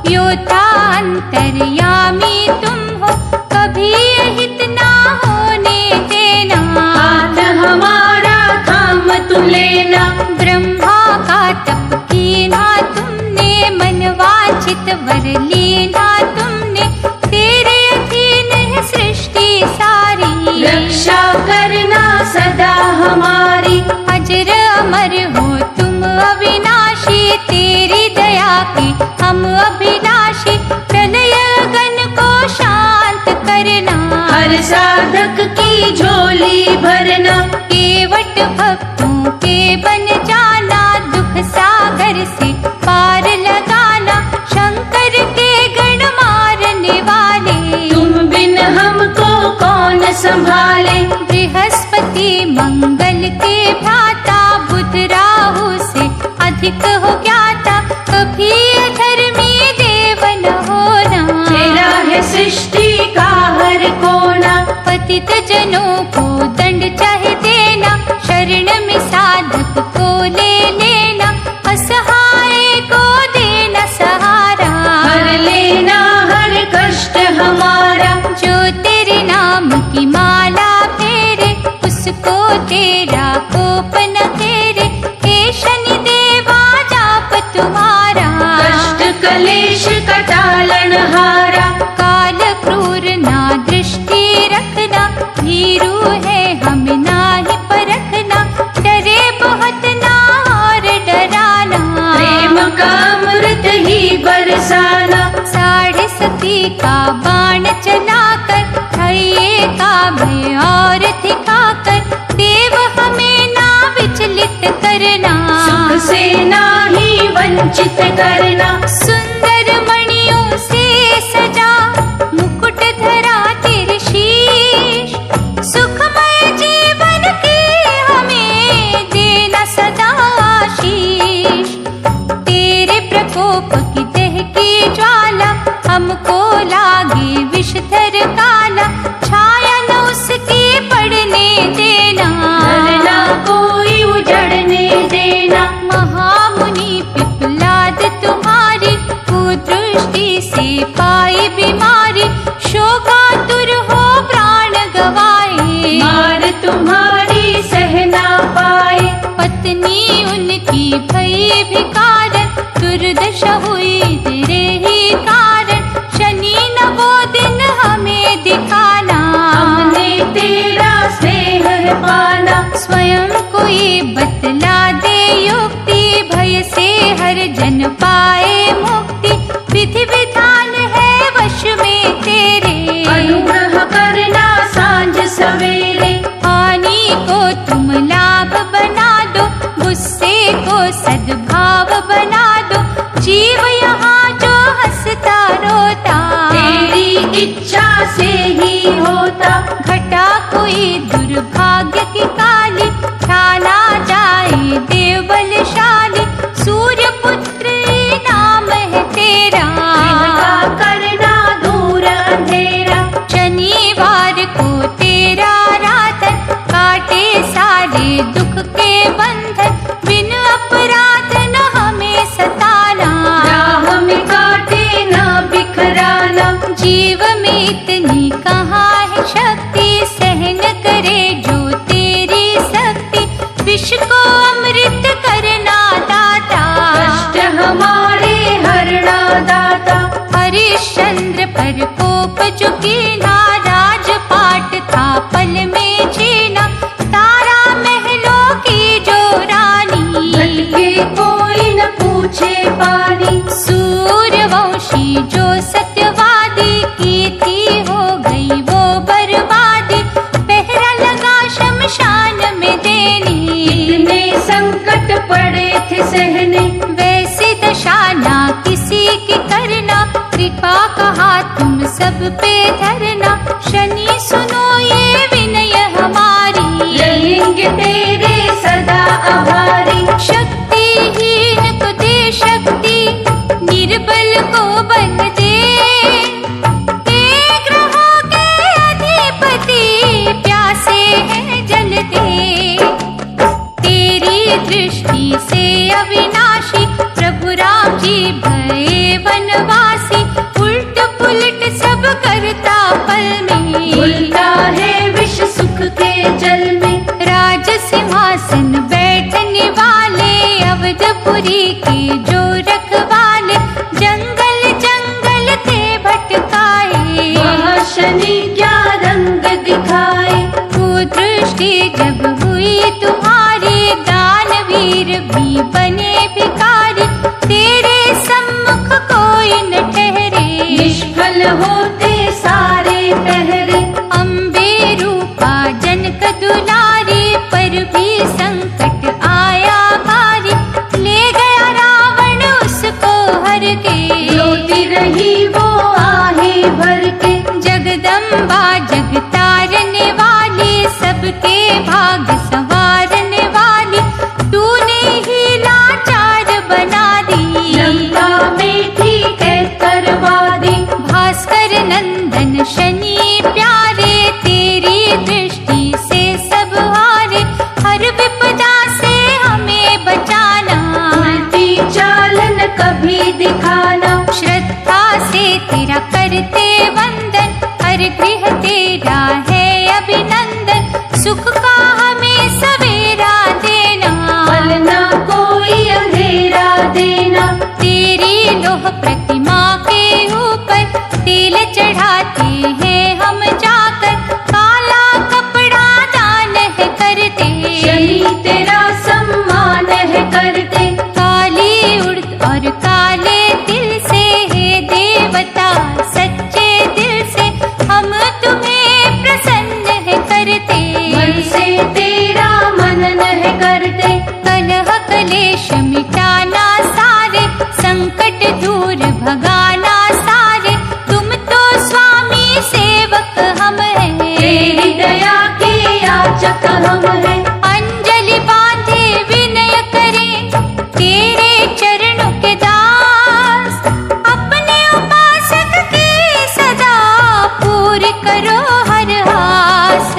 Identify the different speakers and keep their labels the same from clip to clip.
Speaker 1: योद्धा अंतर्यामी तुम हो, कभी अहित ना होने देना।
Speaker 2: हाथ हमारा थाम तू लेना,
Speaker 1: ब्रह्मा का तप कीना तुमने, मन वांछित वर लीना तुमने, तेरे अधीन है सृष्टि सारी।
Speaker 2: रक्षा करना सदा हमारी,
Speaker 1: अजर अमर हो तुम अविनाशी, तेरी दया की हम अभिलाषी। प्रलय गण को शांत करना,
Speaker 2: हर साधक की झोली भरना।
Speaker 1: केवट भक्तों के बन जाना, दुख सागर से पार लगाना। शंकर के गण मारने वाले,
Speaker 2: तुम बिन हमको कौन संभाले।
Speaker 1: बृहस्पति मंगल के भ्राता, बुध राहु से अधिक हो ज्ञाता। कभी अधर्मी देव न होना,
Speaker 2: तेरा है सृष्टि का हर कोना।
Speaker 1: पतित जनों को दंड चाहे देना, शरण में साधक को ले लेना। असहाय को देना सहारा,
Speaker 2: हर लेना हर कष्ट हमारा।
Speaker 1: जो तेरे नाम की माला फेरे, उसको तेरा कोप न घेरे। हे शनि देवा जाप तुम्हारा,
Speaker 2: कष्ट कलेश का टालनहारा।
Speaker 1: काल क्रूर ना दृष्टि रखना, भीरू है हमें ना ही परखना। डरे बहुत ना और डराना,
Speaker 2: प्रेम का अमृत ही बरसाना।
Speaker 1: साढ़े सती का बाण चलाकर, भये का भय और दिखाकर। देव हमें ना विचलित करना,
Speaker 2: सुख से नाही वंचित करना।
Speaker 1: सुंदर मणियों से सजा मुकुट धरा तेरे शीश। सुखमय जीवन की हमें देना सदा आशीष। तेरे प्रकोप की दहकी ज्वाला, हमको लागे विषधर काला। छाया न उसकी पड़ने देना,
Speaker 2: धरना कोई उजड़ने देना।
Speaker 1: महामुनि पिपलाद तुम्हारी, कुदृष्टि से पाई बीमारी। शोकातुर हो प्राण गवाए,
Speaker 2: मार तुम्हारी सह ना पाए।
Speaker 1: पत्नी उनकी भई भिकारन, दुर्दशा हुई तेरे ही कारण। शनि न वो दिन हमें दिखाना,
Speaker 2: हमने तेरा स्नेह है पाना।
Speaker 1: स्वयं कोई बतला दे युक्ति, भय से हर जन पाए मुक्ति। विधि विधान है वश में तेरे,
Speaker 2: अनुग्रह करना सांझ सवेरे।
Speaker 1: हानि को तुम लाभ बना दो, गुस्से को सद्भाव बना दो। जीव यहाँ जो हंसता रोता,
Speaker 2: तेरी इच्छा से ही होता।
Speaker 1: घटा कोई दुर्भाग्य की काली, ठाना जाए देव बलशाली। सूर्य पुत्र नाम है तेरा,
Speaker 2: इनका करना दूर अंधेरा।
Speaker 1: शनिवार को तेरा रातन, काटे सारे दुख के बंधन। बिन अपराध न हमें सताना,
Speaker 2: राह में काटे न बिखराना।
Speaker 1: जीव में इतनी कहाँ है शक्ति, सहन करे जो तेरी शक्ति। विष को अमृत करना दाता,
Speaker 2: कष्ट हमारे हरना दाता।
Speaker 1: हरिश्चंद्र पर कोप जो कीना, राजपाट था पल में छीना। तारा महलों की जो रानी,
Speaker 2: भटके कोई न पूछे पानी।
Speaker 1: सूर्यवंशी जो सत्यवादी, की थी हो गई वो बर्बादी। पहरा लगा शमशान में देने,
Speaker 2: इतने संकट पड़े थे सहने।
Speaker 1: वैसी दशा ना किसी की करना। कृपा कहा तुम सब पे धरना, शनि सुनो ये विनय हमारी।
Speaker 2: रहेंगे तेरे सदा आभारी।
Speaker 1: शक्तिहीन को दे शक्ति, निर्बल को बल दे। हे ग्रहों के अधिपति, प्यासे हैं जल दे। तेरी दृष्टि से अविनाशी, प्रभु राम जी भये वनवासी। करता पल में,
Speaker 2: घुलता है विष सुख के जल में।
Speaker 1: राज सिंहासन बैठने वाले अवधपुरी के जो रखवाले, जंगल जंगल थे भटकाए,
Speaker 2: वह शनि क्या रंग दिखाए।
Speaker 1: कुदृष्टि जब हुई तुम्हारी, दानवीर भी बने भिखारी, तेरे सम्मुख कोई न ठहरे,
Speaker 2: निष्फल होते सारे पहरे।
Speaker 1: अम्बे रूपा जनक दुलारी, पर भी संकट आया भारी, ले गया रावण उसको हर के,
Speaker 2: रोती रही वो आहे भर के।
Speaker 1: जगदम्बा जग तारने वाली, सबके भाग संवारने वाली, तूने ही लाचार बना दी,
Speaker 2: लंका में थी कैद करवा दी।
Speaker 1: भास्कर नंदन शनि प्यारे, तेरी दृष्टि से सब हारे, हर विपदा से हमें बचाना,
Speaker 2: उल्टी चालन कभी दिखाना।
Speaker 1: श्रद्धा से तेरा करते वंदन, हर गृह तेरा है अभिनंदन, सुख का हमें सवेरा देना,
Speaker 2: फलना कोई अंधेरा देना।
Speaker 1: तेरी लोह प्रतिमा के ऊपर तेल चढ़ाते हैं हम जाकर, काला कपड़ा दान है करते,
Speaker 2: शनि तेरा सम्मान है करते।
Speaker 1: काली उड़द और काले तिल से, हे देवता सच्चे दिल से, हम तुम्हें प्रसन्न है करते,
Speaker 2: मन से तेरा मनन है करते।
Speaker 1: कलह कलेश मिटाना सारे, संकट दूर भगाना सारे, तुम तो स्वामी सेवक हम हैं,
Speaker 2: तेरी दया के याचक हम हैं।
Speaker 1: अंजलि बांधे विनय करें, तेरे चरणों के दास, अपने उपासक की सदा पूरी करो हर आस,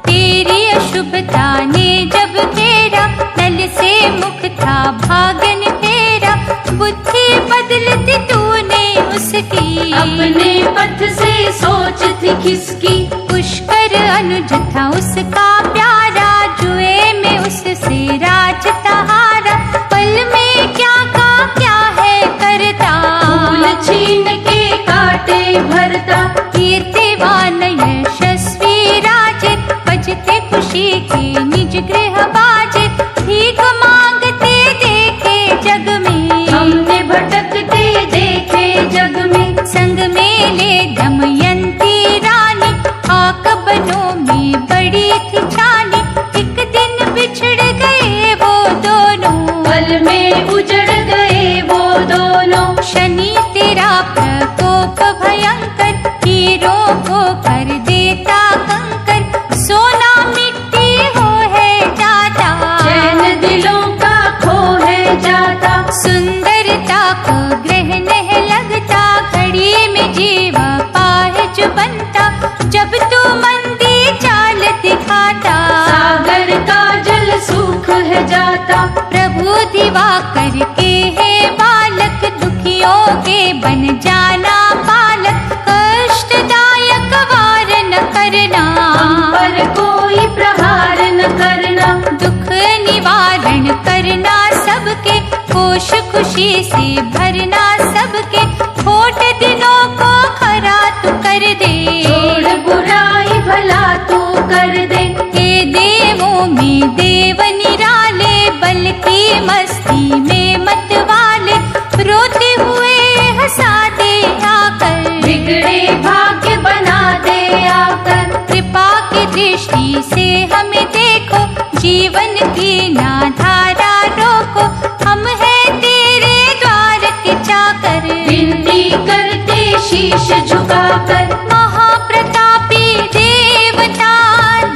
Speaker 1: तेरी अशुभता ने जब घेरा, नल से मुख था भागन फेरा, बुद्धि बदलती तूने उसकी,
Speaker 2: अपने पथ से सोच थी खिसकी।
Speaker 1: पुष्कर अनुज था उसका प्यारा, जुए में उससे राज हारा, पल में क्या का क्या है करता,
Speaker 2: फूल छीन के काटे भरता।
Speaker 1: कीर्तिवान यशस्वी राजे, बजते खुशी के निज गृह बाजे, भीख मांगते देखे जग में,
Speaker 2: हमने भटकते देखे जग में।
Speaker 1: संग में ले दमयंती रानी, आकबनों में बड़ी थी छानी, एक दिन बिछड़ गए वो दोनों,
Speaker 2: पल में उजड़ गए वो दोनों।
Speaker 1: शनि तेरा प्रकोप भयंकर, हीरों को कर देता कंकर, सोना मिट्टी हो है जाता,
Speaker 2: चैन दिलों का खो है जाता।
Speaker 1: सुंदरता को ग्रहण है लगता, घड़ी में जीवा पाहज बनता, जब तू मंदी चाल दिखाता,
Speaker 2: सागर का जल सूख है जाता।
Speaker 1: प्रभु दिवाकर के है बालक, दुखियों के बन जाना पालक, कष्टदायक वार न करना,
Speaker 2: हम पर कोई प्रहार न करना।
Speaker 1: दुख निवारण करना सबके, कोश खुशी से भरना सबके, खोट दिनों को खरा तू कर दे,
Speaker 2: छोड़ बुराई भला तू कर दे।
Speaker 1: हे देवों में देव निराले, बल की मस्ती में मत वाले, रोते हुए हंसा दे आकर,
Speaker 2: बिगड़े भाग्य बना दे आकर।
Speaker 1: कृपा की दृष्टि से हमें देखो, जीवन की ना धारा रोको, हम हैं तेरे द्वार के चाकर,
Speaker 2: विनती करते शीश झुकाकर।
Speaker 1: महाप्रतापी देवता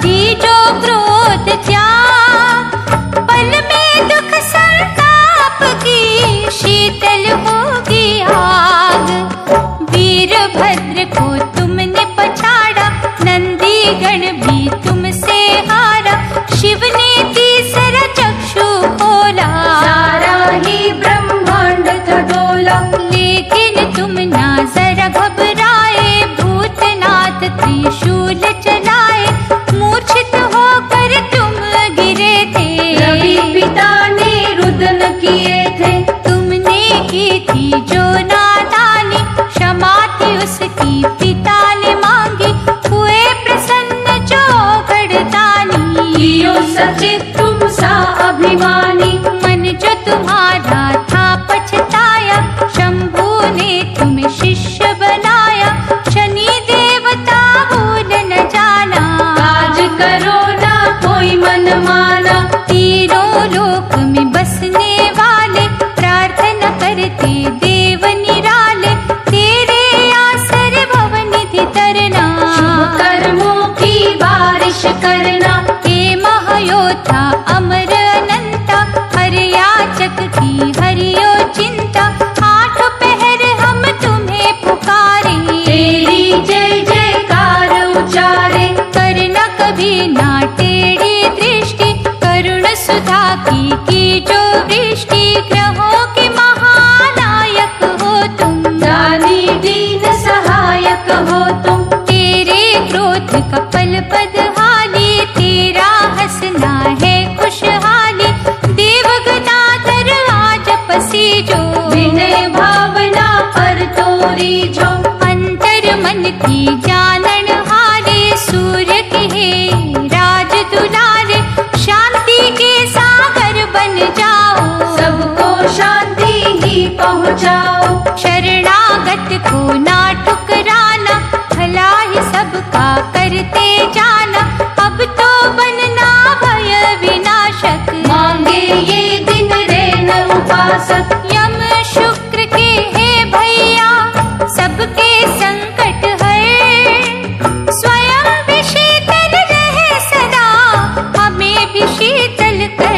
Speaker 1: दीजो क्रोध त्याग, पल में दुख संताप की शीतल होगी आग, वीरभद्र को तुमने पछाड़ा, नंदी गण भी तुमसे हारा, शिव ने तीसरा चक्षु खोला,
Speaker 2: सारा ही ब्रह्मांड था डोला।
Speaker 1: लेकिन तुम ना जरा घबराए, ना टेढ़ी दृष्टि, करुण सुधा की जो वृष्टि, ग्रहों के महानायक हो तुम,
Speaker 2: दानी दीन सहायक हो तुम,
Speaker 1: तेरे क्रोध का पल पद हाली, तेरा हंसना है खुशहाली, देव गदाधर आज पसी जो,
Speaker 2: विनय भावना पर तोरी जो,
Speaker 1: अंतर मन की जानन हारे, सूर्य के हे राज दुलारे, शांति के सागर बन जाओ,
Speaker 2: सबको शांति ही पहुँचाओ,
Speaker 1: शरणागत को ना ठुकराना, भला ही सबका करते जाना, अब तो बनना भय विनाशक,
Speaker 2: मांगे ये दिन रैन उपासक,
Speaker 1: यम शुक्र के हे भैया सबके संकट है, स्वयं भी शीतल रहे सदा, हमें भी शीतल कर,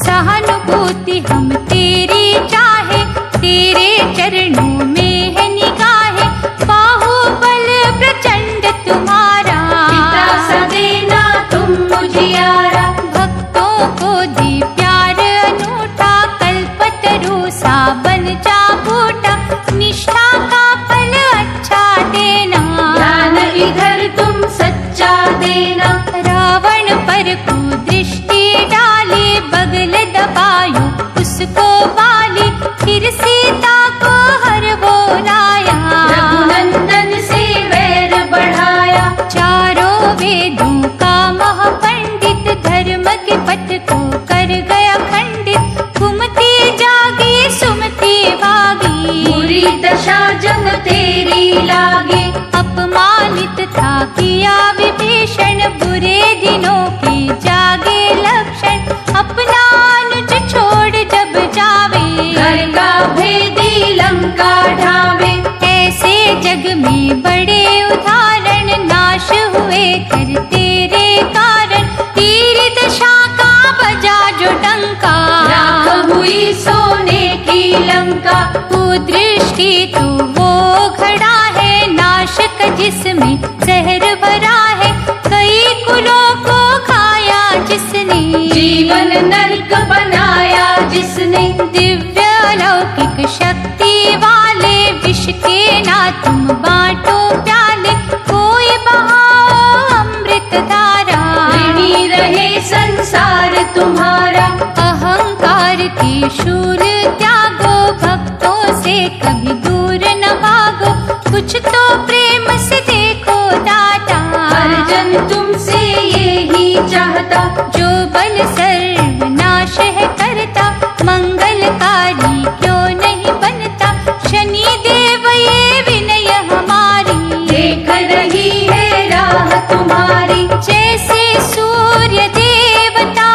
Speaker 1: सहानुभूति हम तेरी चाहे, तेरे चरणों में है निगाहे, बाहुबल प्रचंड तुम्हारा,
Speaker 2: पिता सा देना तुम मुझियारा,
Speaker 1: भक्तों को दे प्यार अनूठा, कल्पतरु सा बन जा बूटा, निष्ठा का फल अच्छा देना,
Speaker 2: ज्ञान इधर तुम सच्चा देना,
Speaker 1: रावण पर कुदृष्टि डाली, बगल दबायो उसको बाली, फिर सीता को हर बोलाया,
Speaker 2: रघुनंदन से वैर बढ़ाया,
Speaker 1: चारों वेदों का महापंडित, धर्म के पथ को कर गया खंडित, कुमति जागी सुमति भागी,
Speaker 2: बुरी दशा जब तेरी लागे,
Speaker 1: अपमानित था किया विभीषण, बुरे दिनों के जागे लक्षण, अपना अनुज छोड़ जब जावे,
Speaker 2: घर का भेदी लंका ढावे,
Speaker 1: ऐसे जग में बड़े उदाहरण, नाश हुए कर तेरे कारण, तेरी दशा का बजा जो डंका,
Speaker 2: राख हुई सोने की लंका,
Speaker 1: कुदृष्टि तो वो घड़ा है, नाशक जिसमें जहर भरा है, कई कुलों को खाया जिसने,
Speaker 2: जीवन नरक बनाया जिसने,
Speaker 1: दिव्य अलौकिक शक्ति वाले, विष के ना तुम बांटो प्याले, कोई बहाओ अमृत धारा,
Speaker 2: ऋणी रहे संसार तुम्हारा,
Speaker 1: अहंकार के शूल त्यागो, भक्तों से कभी दूर न भागो, कुछ तो प्रेम से देखो दाता,
Speaker 2: हर जन तुमसे यही चाहता,
Speaker 1: जो बल सर्वनाश है करता, मंगलकारी क्यों नहीं बनता, शनि देव ये विनय हमारी,
Speaker 2: देख रही है राह तुम्हारी,
Speaker 1: जैसे सूर्य देवता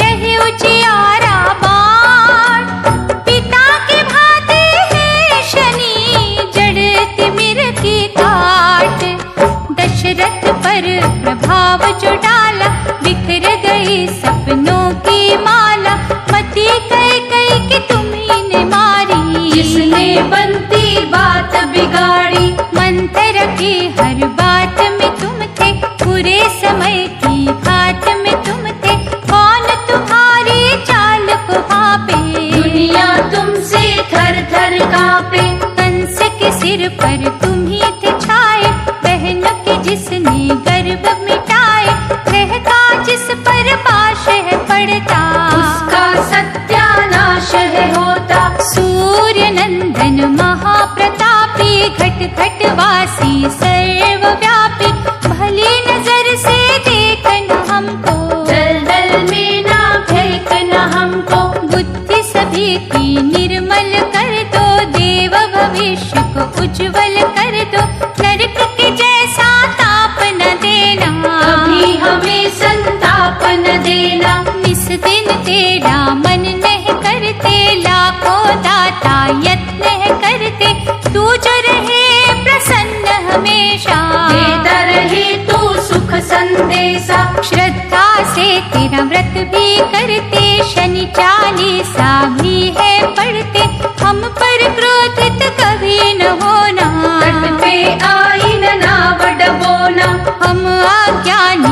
Speaker 1: रहे उजियारा बाण, पिता के भाते है शनि, जड़ तिमिर की काट, दशरथ पर प्रभाव जो डाला, बिखर गई सपनों की माला, मती कई कई की तुम्ही ने मारी,
Speaker 2: जिसने बनती बात बिगाड़ी,
Speaker 1: मंत्र की हर बात में तुम थे, बुरे समय की घात में तुम थे, कौन तुम्हारी चाल को भापे,
Speaker 2: दुनिया तुमसे थर थर कांपे,
Speaker 1: कंस के सिर पर तुम ही थे छाए, बहन के जिसने गर्भ मिटाए, रहता जिस पर पाश है पड़ता,
Speaker 2: उसका सत्यानाश है होता,
Speaker 1: सूर्य नंदन महाप्रतापी, घट घट वासी सर्वव्यापी, भली नजर से देखना हमको,
Speaker 2: दलदल में ना फेंकना हमको,
Speaker 1: बुद्धि सभी की निर्मल कर दो, देव भविष्य को उज्जवल कर दो, नरक के जैसा ताप न देना,
Speaker 2: कभी हमें संताप न देना,
Speaker 1: इस दिन तेरा मन नहीं करते, लाखों दाता यत्न है करते, तू जो रहे प्रसन्न हमेशा,
Speaker 2: देता रहे तू सुख संदेशा,
Speaker 1: श्रद्धा से तेरा व्रत भी करते, शनि चालीसा भी है पढ़ते, हम पर क्रोधित कभी न होना,
Speaker 2: तट पे आई न नाव डबोना,
Speaker 1: हम अज्ञान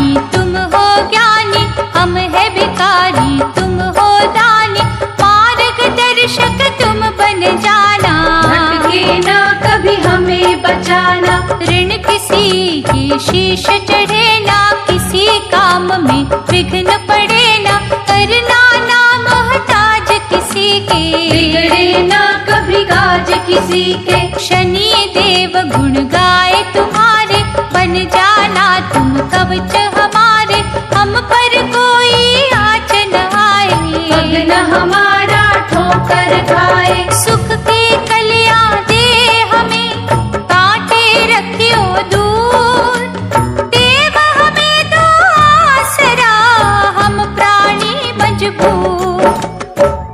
Speaker 1: शीश चढ़े ना, किसी काम में विघ्न पड़े ना, करना ना मोहताज किसी के,
Speaker 2: बिगड़े ना कभी काज किसी के।
Speaker 1: शनि देव गुण गाए तुम्हारे, बन जाना तुम कवच हमारे, हम पर कोई आँच न आए,
Speaker 2: पग न हमारा ठोकर खाए।
Speaker 1: सुख की कलियां दे हमें, कांटे रखियो दूर, देव हमें दो आसरा, हम प्राणी मजबूर।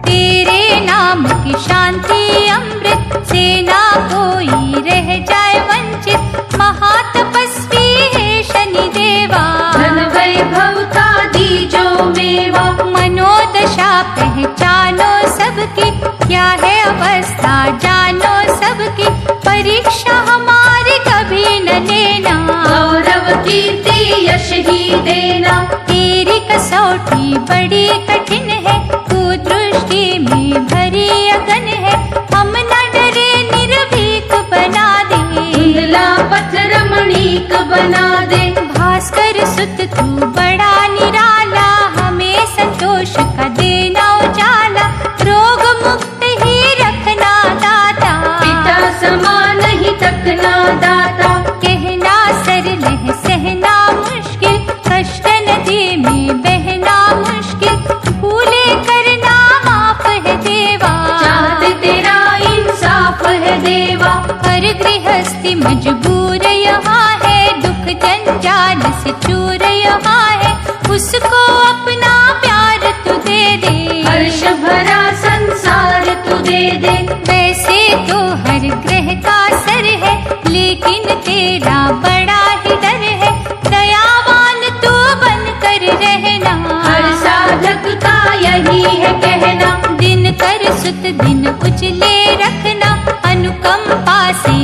Speaker 1: तेरे नाम की शांति अमृत से ना कोई रह जाए वंचित, महातपस्वी है शनि देवा,
Speaker 2: धन वैभव का दीजो मेवा।
Speaker 1: मनोदशा पहचानो सबकी, क्या है अवस्था जानो सबकी, परीक्षा हमारी कभी न लेना,
Speaker 2: गौरव कीर्ति यश ही देना।
Speaker 1: तेरी कसौटी बड़ी कठिन है, कुदृष्टि में भरी अगन है, हम न डरे निर्भीक बना दे,
Speaker 2: धुंधला पथ रमणीक बना दे।
Speaker 1: भास्कर सुत तू बड़ा निराला, हमें संतोष का देना उजाला, रोग मुक्त ही रखना दाता,
Speaker 2: पिता समान ही तकना दाता।
Speaker 1: कहना सरल है सहना मुश्किल, कष्ट नदी में बहना मुश्किल, भूले करना माफ है देवा,
Speaker 2: चाँद तेरा इंसाफ है देवा।
Speaker 1: हर गृहस्थी मजबूर यहाँ है, दुख जंजाल से चूर यहाँ है, उसको अपना प्यार तू दे दे,
Speaker 2: हर्ष भरा संसार तू दे दे।
Speaker 1: वैसे तो हर ग्रह का सर है, लेकिन तेरा बड़ा ही डर है, दयावान तू बन कर रहना,
Speaker 2: हर साधक का यही है कहना।
Speaker 1: दिन कर सुत दिन उजले रखना, अनुकंपा से